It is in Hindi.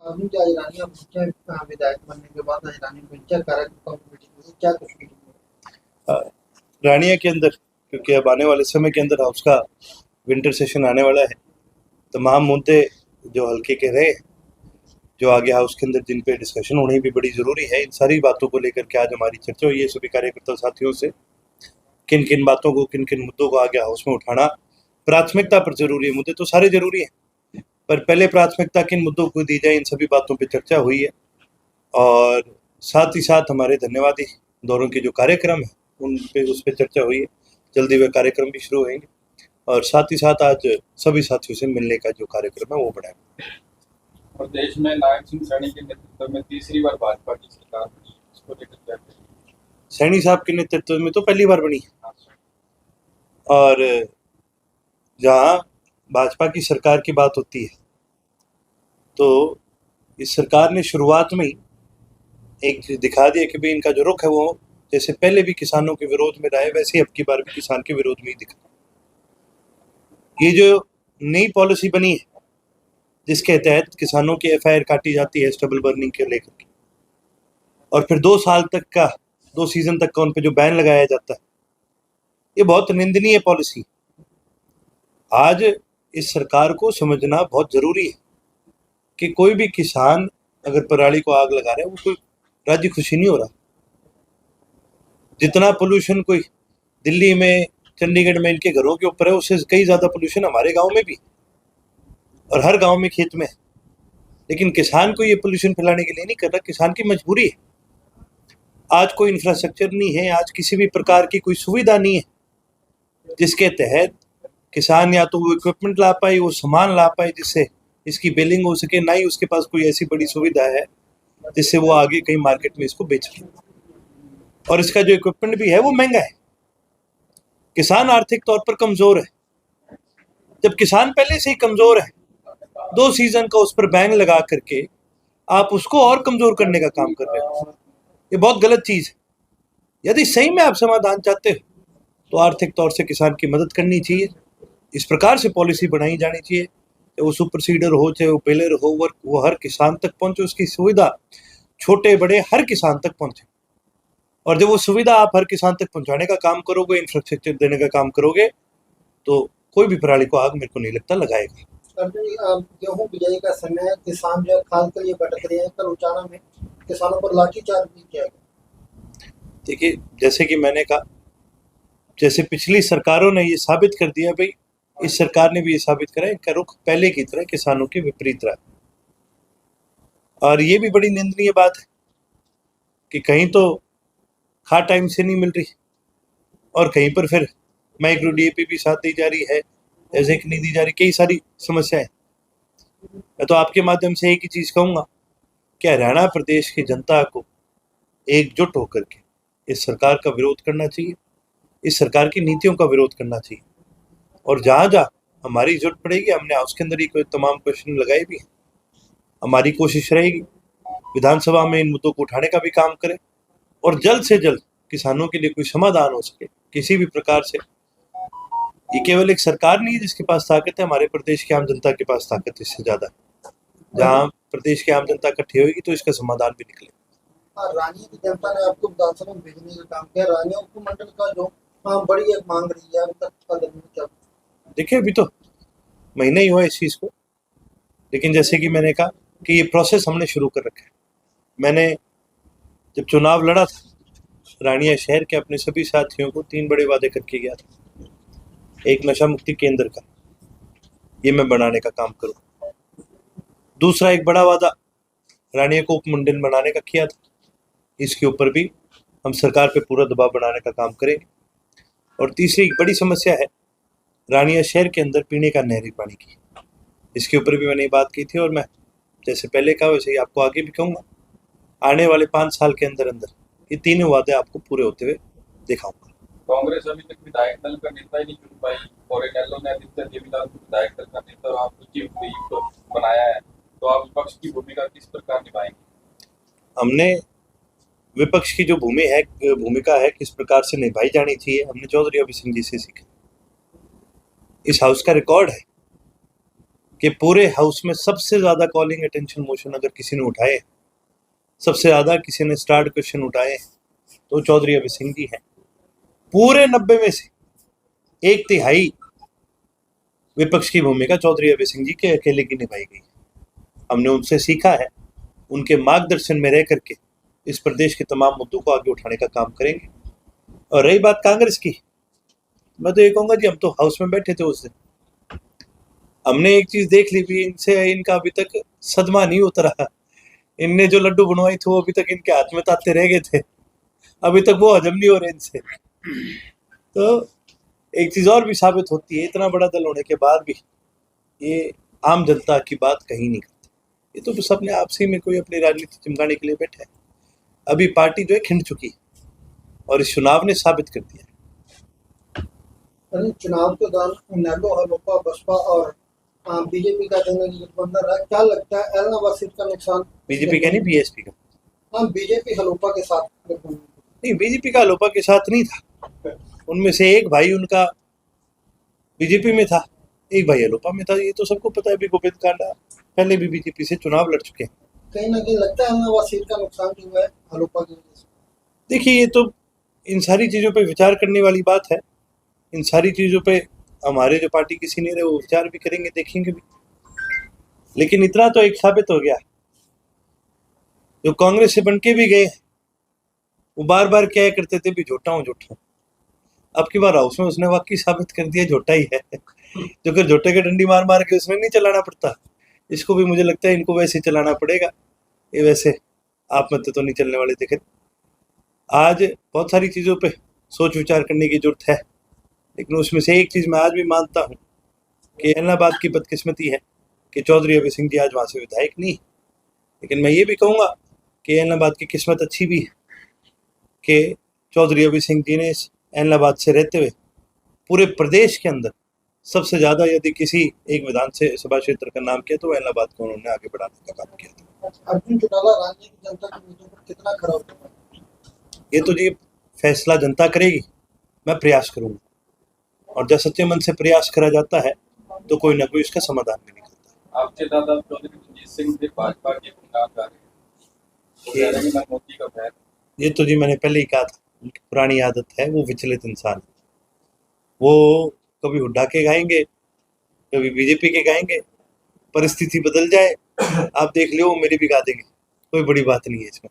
अभी जो ईरानी अब विधायक बनने के बाद ईरानी वेंचर कार्यक्रम मीटिंग हुई, क्या कुछ मीटिंग हुई? रानिया के अंदर, क्योंकि अब आने वाले समय के अंदर हाउस का विंटर सेशन आने वाला है, तमाम मुद्दे जो हल्के के रहे, जो आगे हाउस के अंदर जिन पे डिस्कशन होनी भी बड़ी ज़रूरी है, इन सारी बातों को लेकर के आज हमारी चर्चा हुई है सभी कार्यकर्ता साथियों से। किन किन बातों को, किन किन मुद्दों को आगे हाउस में उठाना प्राथमिकता पर जरूरी है। मुद्दे तो सारे जरूरी हैं, पर पहले प्राथमिकता किन मुद्दों को दी जाए, इन सभी बातों पर चर्चा हुई है। और साथ ही साथ हमारे धन्यवादी दौरों के जो कार्यक्रम है उन पे, उस पर चर्चा हुई है। जल्दी वे कार्यक्रम भी शुरू होंगे और साथ ही साथ आज सभी साथियों से मिलने का जो कार्यक्रम है वो बढ़ाएंगे। और देश में नारायण सिंह सैनी के नेतृत्व में तीसरी बार भाजपा की सरकार बनी, इसको लेकर क्या कहेंगे? सैनी साहब के नेतृत्व में तो पहली बार बनी है, और जहाँ भाजपा की सरकार की बात होती है तो इस सरकार ने शुरुआत में ही एक दिखा दिया कि भाई इनका जो रुख है वो जैसे पहले भी किसानों के विरोध में रहा है, वैसे ही अब की बार भी किसान के विरोध में ही दिखा। ये जो नई पॉलिसी बनी है जिसके तहत किसानों की एफआईआर काटी जाती है स्टबल बर्निंग के लेकर के, और फिर 2 साल तक का, 2 सीजन तक का उन पे जो बैन लगाया जाता है, ये बहुत निंदनीय पॉलिसी। आज इस सरकार को समझना बहुत जरूरी है कि कोई भी किसान अगर पराली को आग लगा रहा है वो कोई राजी खुशी नहीं हो रहा। जितना पोल्यूशन कोई दिल्ली में, चंडीगढ़ में इनके घरों के ऊपर है, उससे कई ज्यादा पोल्यूशन हमारे गांव में भी, और हर गांव में खेत में है। लेकिन किसान को ये पोल्यूशन फैलाने के लिए नहीं कर रहा, किसान की मजबूरी है। आज कोई इंफ्रास्ट्रक्चर नहीं है, आज किसी भी प्रकार की कोई सुविधा नहीं है जिसके तहत किसान या तो वो इक्विपमेंट ला पाए, वो सामान ला पाए जिससे इसकी बिलिंग हो सके, ना ही उसके पास कोई ऐसी बड़ी सुविधा है जिससे वो आगे कहीं मार्केट में इसको बेच सके। और इसका जो इक्विपमेंट भी है वो महंगा है। किसान आर्थिक तौर पर कमजोर है। जब किसान पहले से ही कमजोर है, 2 सीजन का उस पर बैन लगा करके आप उसको और कमजोर करने का काम कर रहे हो, ये बहुत गलत चीज है। यदि सही में आप समाधान चाहते हो तो आर्थिक तौर से किसान की मदद करनी चाहिए। इस प्रकार से पॉलिसी बनाई जानी चाहिए, चाहे वो सुपर सीडर हो, चाहे वो बेलर हो, वो हर किसान तक पहुंचे, उसकी सुविधा छोटे बड़े हर किसान तक पहुंचे। और जब वो सुविधा आप हर किसान तक पहुंचाने का काम करोगे, इंफ्रास्ट्रक्चर देने का काम करोगे, तो कोई भी पराली को आग मेरे को नहीं लगता लगाएगा। गेहूं बिजाई का समय है, किसान जो है खाद के लिए भटक रहे हैं, कल उचाना में किसानों पर लाठीचार्ज भी किया गया। देखिए, जैसे कि मैंने कहा, जैसे पिछली सरकारों ने ये साबित कर दिया, भाई इस सरकार ने भी ये साबित करा इनका रुख पहले की तरह किसानों के विपरीत रहा। और ये भी बड़ी निंदनीय बात है कि कहीं तो खाद टाइम से नहीं मिल रही और कहीं पर फिर माइक्रो डीएपी भी साथ दी जा रही है, ऐसे कि नहीं दी जा रही, कई सारी समस्याएं। मैं तो आपके माध्यम से एक ही चीज कहूंगा कि हरियाणा प्रदेश की जनता को एकजुट होकर के इस सरकार का विरोध करना चाहिए, इस सरकार की नीतियों का विरोध करना चाहिए। और जहां जहां हमारी जरूरत पड़ेगी, हमने हाउस के अंदर ही कोई तमाम क्वेश्चन लगाए भी हैं, हमारी कोशिश रहेगी विधानसभा में इन मुद्दों को उठाने का भी काम करें और जल्द से जल्द किसानों के लिए कोई समाधान हो सके किसी भी प्रकार से। ये केवल एक सरकार नहीं है जिसके पास ताकत है, हमारे प्रदेश की आम जनता के पास ताकत इससे ज्यादा है। जहाँ प्रदेश की आम जनता इकट्ठी होगी तो इसका समाधान भी निकलेगा। रानी की जनता ने आपको विधानसभा में भेजने का काम किया, रानी उपमंडल का जो बड़ी एक मांग रही है, अभी तक कदम नहीं चल। देखिए, अभी तो महीना ही हुआ इस चीज को, लेकिन जैसे कि मैंने कहा कि ये प्रोसेस हमने शुरू कर रखा है। मैंने जब चुनाव लड़ा था, रानिया शहर के अपने सभी साथियों को 3 बड़े वादे करके गया था। एक, नशा मुक्ति केंद्र का, ये मैं बनाने का काम करूँ। दूसरा, एक बड़ा वादा रानिया को उपमंडल बनाने का किया था, इसके ऊपर भी हम सरकार पे पूरा दबाव बनाने का काम करेंगे। और तीसरी एक बड़ी समस्या है रानिया शहर के अंदर पीने का नहरी पानी की, इसके ऊपर भी मैंने बात की थी और मैं जैसे पहले कहा वैसे ही आपको आगे भी कहूँगा। आने वाले 5 साल के अंदर अंदर ये तीनों वादे आपको पूरे होते हुए दिखाऊंगा। कांग्रेस अभी तक विधायक दल का नेता ही नहीं चुन पाई और इनेलो ने आदित्य देवीलाल को विधायक दल का नेता और आपको चीफ व्हिप बनाया है, तो आप विपक्ष की भूमिका किस प्रकार निभाएंगे? हमने विपक्ष की जो भूमिका है किस प्रकार से निभाई जानी चाहिए, हमने चौधरी अभय सिंह जी से सीखा। इस हाउस का रिकॉर्ड है कि पूरे हाउस में सबसे ज़्यादा कॉलिंग अटेंशन मोशन अगर किसी ने उठाए, सबसे ज़्यादा किसी ने स्टार्ट क्वेश्चन उठाए, तो चौधरी अभय सिंह जी हैं। पूरे 90 में से 1/3 विपक्ष की भूमिका चौधरी अभय सिंह जी के अकेले की निभाई गई। हमने उनसे सीखा है, उनके मार्गदर्शन में रह करके इस प्रदेश के तमाम मुद्दों को आगे उठाने का काम करेंगे। और रही बात कांग्रेस की, मैं तो ये कहूँगा जी, हम तो हाउस में बैठे थे उस दिन, हमने एक चीज़ देख ली भी, इनसे इनका अभी तक सदमा नहीं उतरा। इनने जो लड्डू बनवाई थे वो अभी तक इनके हाथ में ताते रह गए थे, अभी तक वो हजम नहीं हो रहे इनसे। तो एक चीज़ और भी साबित होती है, इतना बड़ा दल होने के बाद भी ये आम जनता की बात कहीं नहीं करते। ये तो बस अपने आपसी में कोई अपनी राजनीति चिमकाने के लिए बैठा है। अभी पार्टी जो है खिंड चुकी है और इस चुनाव ने साबित कर दिया। चुनाव के दौरान नेलो, हलोपा, बसपा और बीजेपी का जंगी गठबंधन रहा, क्या लगता है एलनाबाद सीट का नुकसान? बीजेपी का नहीं, बीएसपी का। हाँ, बीजेपी हलोपा के साथ नहीं, बीजेपी का हलोपा के साथ नहीं था। उनमें से एक भाई उनका बीजेपी में था, एक भाई हलोपा में था। ये तो सबको पता है। अभी गोविंद कांडा पहले भी बीजेपी से चुनाव लड़ चुके हैं। कहीं ना कहीं लगता है एलनाबाद सीट का नुकसान जो हुआ है हलोपा की वजह से। देखिए, ये तो इन सारी चीज़ों पे विचार करने वाली बात है। इन सारी चीज़ों पे हमारे जो पार्टी के सीनियर है वो विचार भी करेंगे, देखेंगे भी। लेकिन इतना तो एक साबित हो गया, जो कांग्रेस से बनके भी गए वो बार बार क्या करते थे भी झूठा हूँ झूठा हूँ। अब की बार हाउस में उसने वाकई साबित कर दिया झूठा ही है। जो कि झूठे के डंडी मार मार के उसमें नहीं चलाना पड़ता, इसको भी मुझे लगता है इनको वैसे चलाना पड़ेगा। ये वैसे आप मत तो नहीं चलने वाले। देखें, आज बहुत सारी चीज़ों पे सोच विचार करने की जरूरत है, लेकिन उसमें से एक चीज़ मैं आज भी मानता हूँ कि एलनाबाद की बदकिस्मती है कि चौधरी अभय सिंह जी आज वहाँ से विधायक नहीं। लेकिन मैं ये भी कहूँगा कि एलनाबाद की किस्मत अच्छी भी है कि चौधरी अभय सिंह जी ने इस एलनाबाद से रहते हुए पूरे प्रदेश के अंदर सबसे ज़्यादा यदि किसी एक विधानसभा क्षेत्र का नाम किया तो एलनाबाद को उन्होंने आगे बढ़ाने का काम किया था। अर्जुन चौटाला राजनीतिक जनता की मुद्दों पर कितना खरा उतरा? ये तो जी फैसला जनता करेगी, मैं प्रयास करूँगा, और जब सच्चे मन से प्रयास करा जाता है तो कोई ना कोई इसका समाधान भी निकलता है। आपके दादा चौधरी रणजीत सिंह थे भाजपा के गुणगान गा रहे हैं, वो कह रहे हैं कि मैं मोदी का फैन। ये तो जी मैंने पहले ही कहा था, उनकी पुरानी आदत है, वो विचलित इंसान है। वो कभी हुड्डा के गाएंगे, कभी बीजेपी के गाएंगे, परिस्थिति बदल जाए आप देख लो, मेरी भी गा देंगे, कोई बड़ी बात नहीं है इसमें।